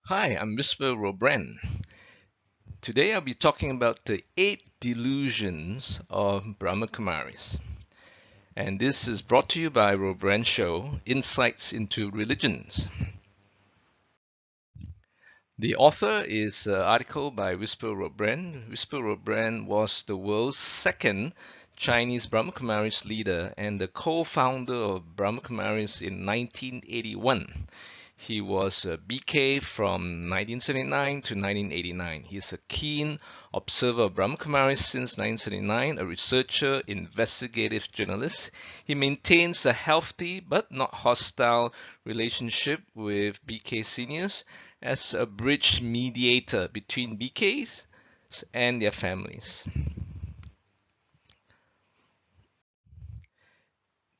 Hi, I'm Whisper Robren. Today I'll be talking about the 8 delusions of Brahma Kumaris. And this is brought to you by Robren Show, Insights into Religions. The author is an article by Whisper Robren. Whisper Robren was the world's second Chinese Brahma Kumaris leader and the co-founder of Brahma Kumaris in 1981. He was a BK from 1979 to 1989. He is a keen observer of Brahma Kumaris since 1979, a researcher, investigative journalist. He maintains a healthy but not hostile relationship with BK seniors as a bridge mediator between BKs and their families.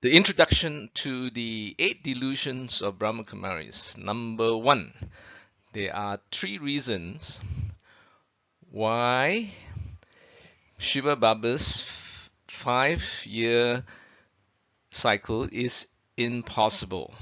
The introduction to the 8 delusions of Brahma Kumaris. Number 1. There are 3 reasons why Shiva Baba's 5-year cycle is impossible.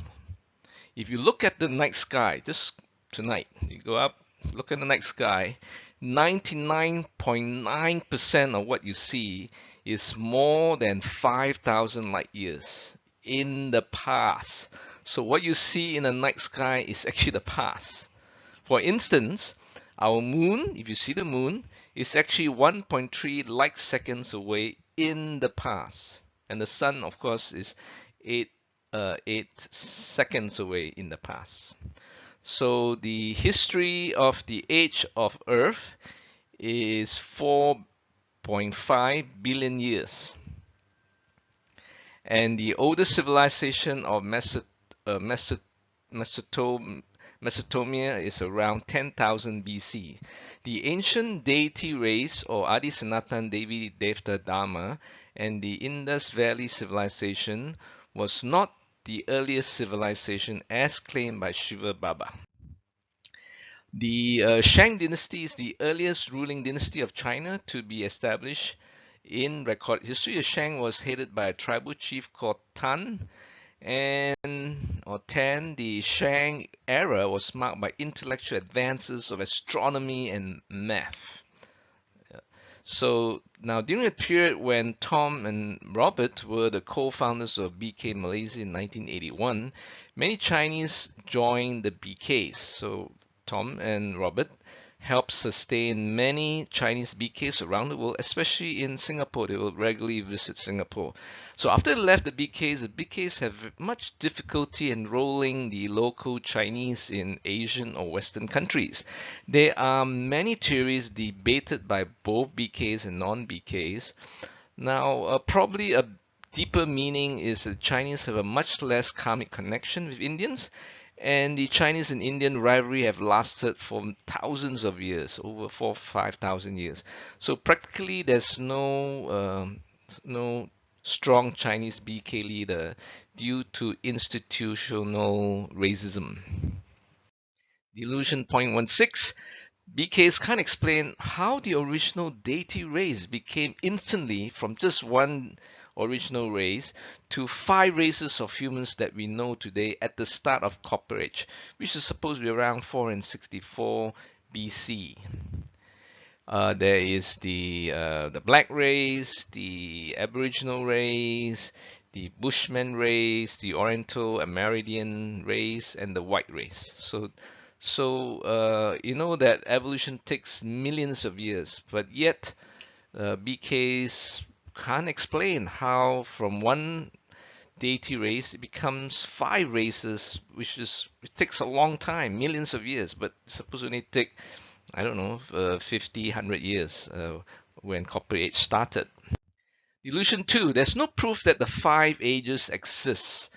If you look at the night sky, just tonight, you go up, look at the night sky, 99.9% of what you see is more than 5,000 light years in the past. So what you see in the night sky is actually the past. For instance, our moon, if you see the moon, is actually 1.3 light seconds away in the past. And the sun, of course, is 8 seconds away in the past. So the history of the age of Earth is 4.5 billion years. And the oldest civilization of Mesopotamia is around 10,000 BC. The ancient deity race or Adi Devi Devta Dharma and the Indus Valley civilization was not the earliest civilization as claimed by Shiva Baba. The Shang Dynasty is the earliest ruling dynasty of China to be established in recorded history. The Shang was headed by a tribal chief called Tan, the Shang era was marked by intellectual advances of astronomy and math. So now during the period when Tom and Robert were the co-founders of BK Malaysia in 1981, many Chinese joined the BKs. So Tom and Robert helped sustain many Chinese BKs around the world, especially in Singapore. They will regularly visit Singapore. So after they left the BKs have much difficulty enrolling the local Chinese in Asian or Western countries. There are many theories debated by both BKs and non-BKs. Now, probably a deeper meaning is that Chinese have a much less karmic connection with Indians, and the Chinese and Indian rivalry have lasted for thousands of years, over 4,000-5,000 years. So practically, there's no strong Chinese BK leader due to institutional racism. Delusion point 16. BKs can't explain how the original deity race became instantly from just one original race to 5 races of humans that we know today at the start of Copper Age, which is supposed to be around 464 BC. There is the black race, the Aboriginal race, the Bushman race, the Oriental Amerindian race, and the white race. So you know that evolution takes millions of years, but yet BKs can't explain how from one deity race it becomes 5 races, it takes a long time, millions of years, but it's supposed to only take, I don't know, 50, 100 years when Copper Age started. Delusion 2, there's no proof that the 5 ages exist.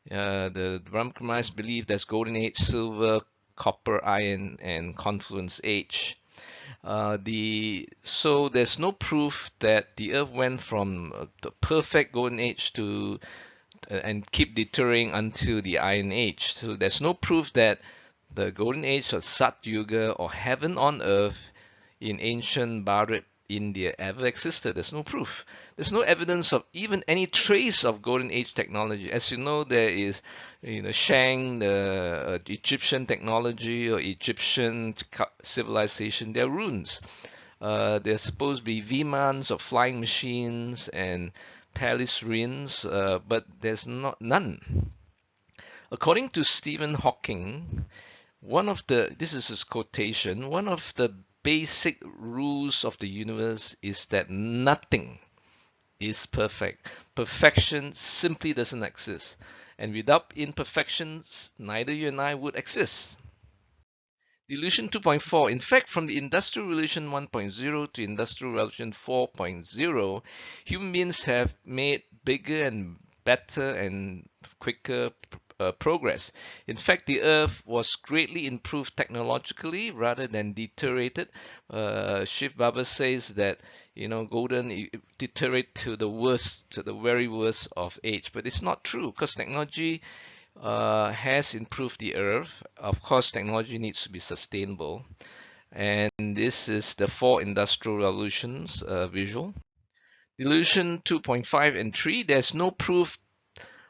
The Brahma Kumaris believe there's Golden Age, Silver, Copper, Iron, and Confluence Age. So there's no proof that the Earth went from the perfect Golden Age to and keep deterring until the Iron Age. So there's no proof that the Golden Age of Satyuga or heaven on earth in ancient Bharat India ever existed. There's no proof. There's no evidence of even any trace of Golden Age technology. As you know, there is, Shang, the Egyptian technology or Egyptian civilization. There are ruins. There's supposed to be Vimans or flying machines and palace ruins, but there's none. According to Stephen Hawking, this is his quotation, one of the basic rules of the universe is that nothing is perfect. Perfection simply doesn't exist. And without imperfections, neither you and I would exist. Delusion 2.4. In fact, from the Industrial Revolution 1.0 to Industrial Revolution 4.0, human beings have made bigger and better and quicker progress. In fact, the Earth was greatly improved technologically rather than deteriorated. Shiva Baba says that golden deteriorate to the worst, to the very worst of age, but it's not true because technology has improved the Earth. Of course, technology needs to be sustainable, and this is the four industrial revolutions visual. Delusion 2.5 and 3. There's no proof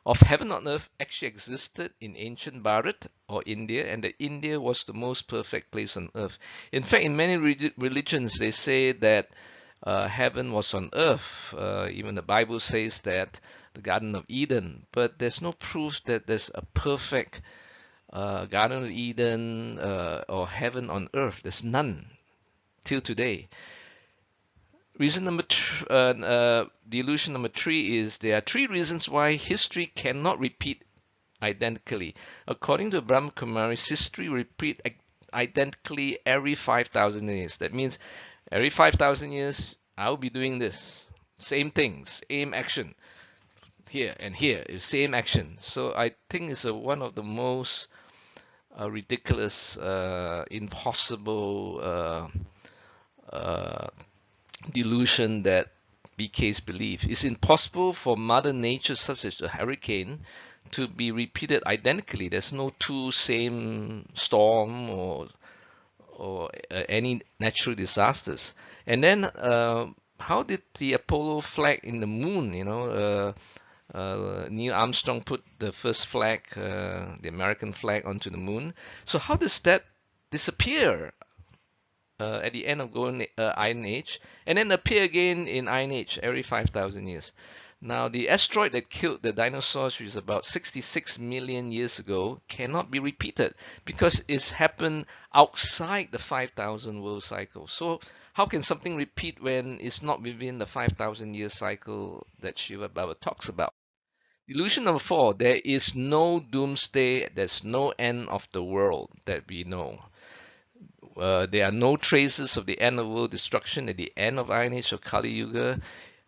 of heaven on earth actually existed in ancient Bharat or India, and that India was the most perfect place on earth. In fact, in many religions, they say that heaven was on earth. Even the Bible says that the Garden of Eden, but there's no proof that there's a perfect Garden of Eden or heaven on earth. There's none till today. Delusion number 3 is there are 3 reasons why history cannot repeat identically. According to Brahma Kumaris, history repeat identically every 5,000 years. That means every 5,000 years, I'll be doing this. Same thing, same action. Here and here is same action. So I think it's one of the most ridiculous, impossible delusion that BKs believe. It's impossible for Mother Nature, such as a hurricane, to be repeated identically. There's no two same storm or any natural disasters. And then how did the Apollo flag in the moon, Neil Armstrong put the first flag, the American flag, onto the moon. So how does that disappear at the end of Iron Age, and then appear again in Iron Age every 5,000 years? Now, the asteroid that killed the dinosaurs, which is about 66 million years ago, cannot be repeated because it's happened outside the 5,000 world cycle. So how can something repeat when it's not within the 5,000 year cycle that Shiva Baba talks about? Delusion number 4, there is no doomsday, there's no end of the world that we know. There are no traces of the end of world destruction at the end of Iron Age or Kali Yuga.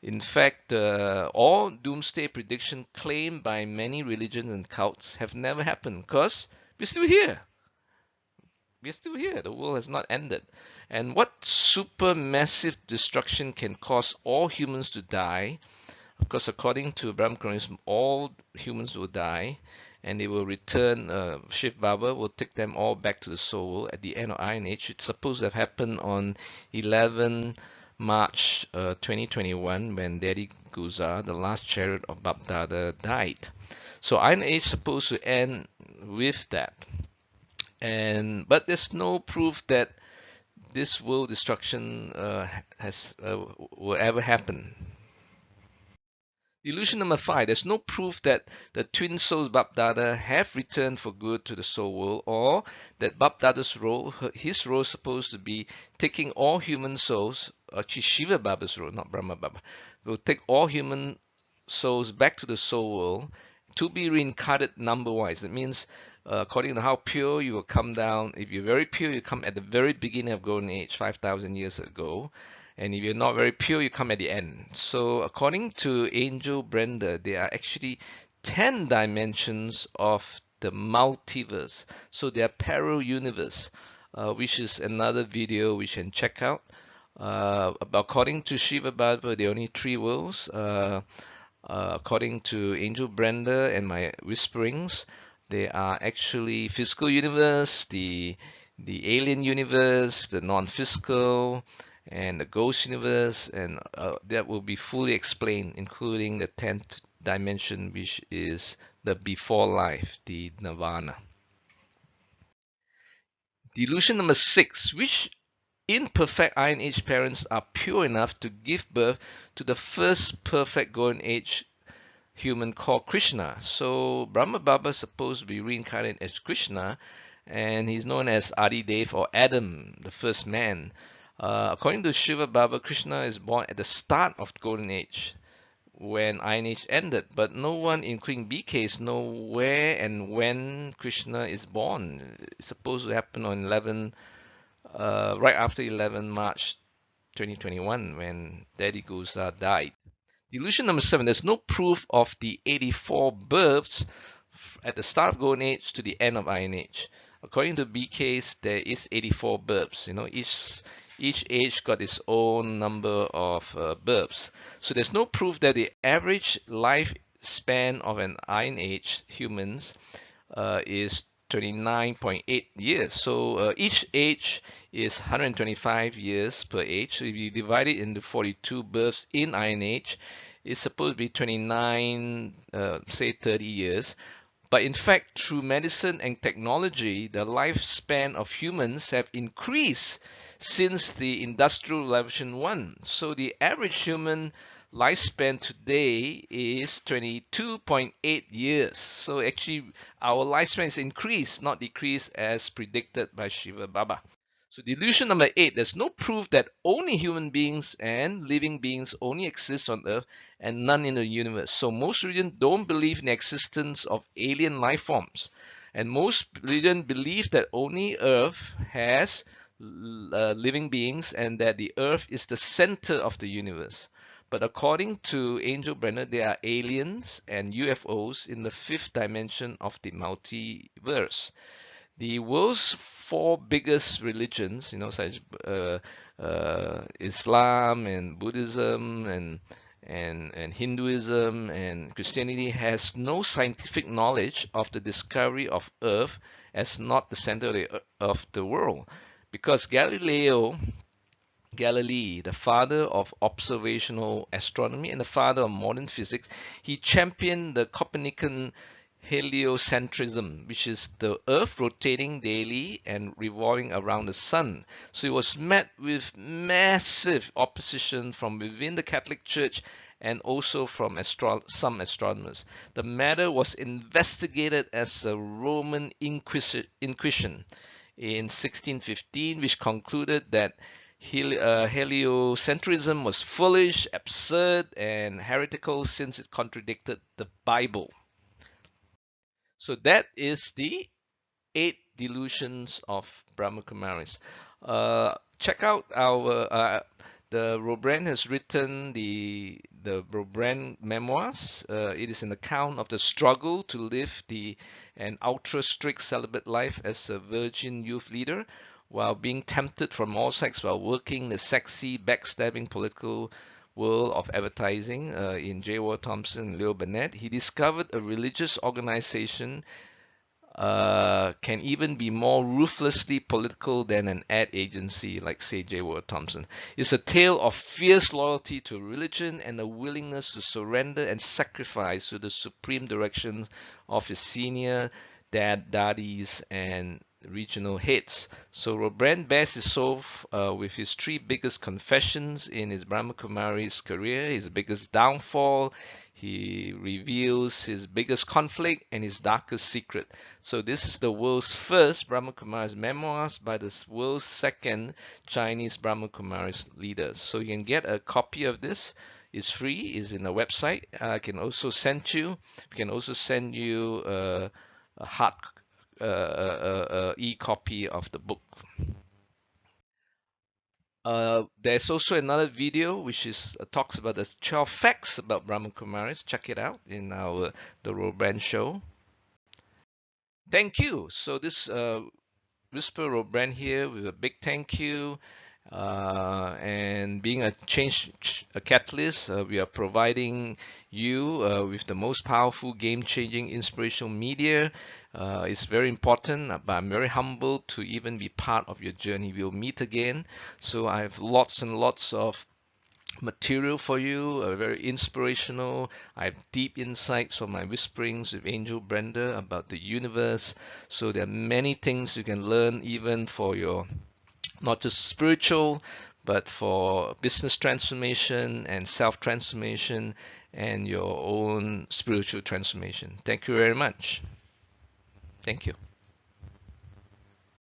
In fact, all doomsday predictions claimed by many religions and cults have never happened because we're still here. We're still here. The world has not ended. And what supermassive destruction can cause all humans to die? Of course, according to Brahma Kumaris, all humans will die and they will return. Shiva Baba will take them all back to the soul world at the end of Iron Age. It's supposed to have happened on 11 March 2021 when Daddy Guza, the last chariot of Bapdada, died. So Iron Age is supposed to end with that. But there's no proof that this world destruction will ever happen. Delusion number 5, there's no proof that the Twinsouls Bapdada have returned for good to the soul world, or that Bapdada's role, his role is supposed to be taking all human souls, actually Shiva Baba's role, not Brahma Baba, will take all human souls back to the soul world to be reincarnated number-wise. That means according to how pure you will come down. If you're very pure, you come at the very beginning of Golden Age, 5,000 years ago. And if you're not very pure, you come at the end. So according to Angel Brenda, there are actually 10 dimensions of the multiverse. So they are parallel universe, which is another video we can check out. According to Shiva Baba, there are only 3 worlds. According to Angel Brenda and my whisperings, there are actually physical universe, the alien universe, the non-physical, and the ghost universe, and that will be fully explained, including the 10th dimension, which is the before life, the nirvana. Delusion number 6, which imperfect Iron Age parents are pure enough to give birth to the first perfect Golden Age human called Krishna. So Brahma Baba is supposed to be reincarnated as Krishna, and he's known as Adi Devi or Adam, the first man. According to Shiva Baba, Krishna is born at the start of the Golden Age, when Iron Age ended, but no one, including BKs, know where and when Krishna is born. It's supposed to happen on right after 11 March 2021, when Daddy Gosa died. Delusion number 7, there's no proof of the 84 births at the start of Golden Age to the end of Iron Age. According to BKs, there is 84 births. Each age got its own number of births. So there's no proof that the average lifespan of an Iron Age humans is 29.8 years. So each age is 125 years per age. So if you divide it into 42 births in Iron Age, it's supposed to be 29, say 30 years. But in fact, through medicine and technology, the lifespan of humans have increased since the Industrial Revolution 1. So the average human lifespan today is 22.8 years. So actually, our lifespan is increased, not decreased, as predicted by Shiva Baba. So delusion number 8, there's no proof that only human beings and living beings only exist on Earth and none in the universe. So most religions don't believe in the existence of alien life forms. And most religions believe that only Earth has living beings and that the Earth is the center of the universe. But according to Angel Brenner, there are aliens and UFOs in the 5th dimension of the multiverse. The world's 4 biggest religions, such Islam and Buddhism and Hinduism and Christianity, has no scientific knowledge of the discovery of Earth as not the center of the world, because Galilei, the father of observational astronomy and the father of modern physics, he championed the Copernican heliocentrism, which is the Earth rotating daily and revolving around the Sun. So it was met with massive opposition from within the Catholic Church and also from some astronomers. The matter was investigated as a Roman Inquisition in 1615, which concluded that heliocentrism was foolish, absurd, and heretical since it contradicted the Bible. So that is the 8 delusions of Brahma Kumaris. Check out the Robran has written the Robran memoirs. It is an account of the struggle to live an ultra strict celibate life as a virgin youth leader, while being tempted from all sides while working the sexy, backstabbing political world of advertising in J. Walter Thompson and Leo Burnett. He discovered a religious organization can even be more ruthlessly political than an ad agency like, say, J. Walter Thompson. It's a tale of fierce loyalty to religion and a willingness to surrender and sacrifice to the supreme directions of his senior daddies and regional heads. So Robran bears his soul with his 3 biggest confessions in his Brahma Kumaris career, his biggest downfall. He reveals his biggest conflict and his darkest secret. So this is the world's first Brahma Kumaris memoirs by the world's 2nd Chinese Brahma Kumaris leader. So you can get a copy of this. It's free. It's in the website. I can also send you. We can also send you a hard e-copy of the book. There's also another video which is talks about the 12 facts about Brahma Kumaris. Check it out in the Robran show. Thank you. So this Whisper Robran here with a big thank you, And being a a catalyst, we are providing you with the most powerful, game-changing, inspirational media. It's very important, but I'm very humbled to even be part of your journey. We'll meet again. So I have lots and lots of material for you, very inspirational. I have deep insights from my whisperings with Angel Brenda about the universe. So there are many things you can learn, even for your not just spiritual, but for business transformation and self transformation and your own spiritual transformation. Thank you very much. Thank you.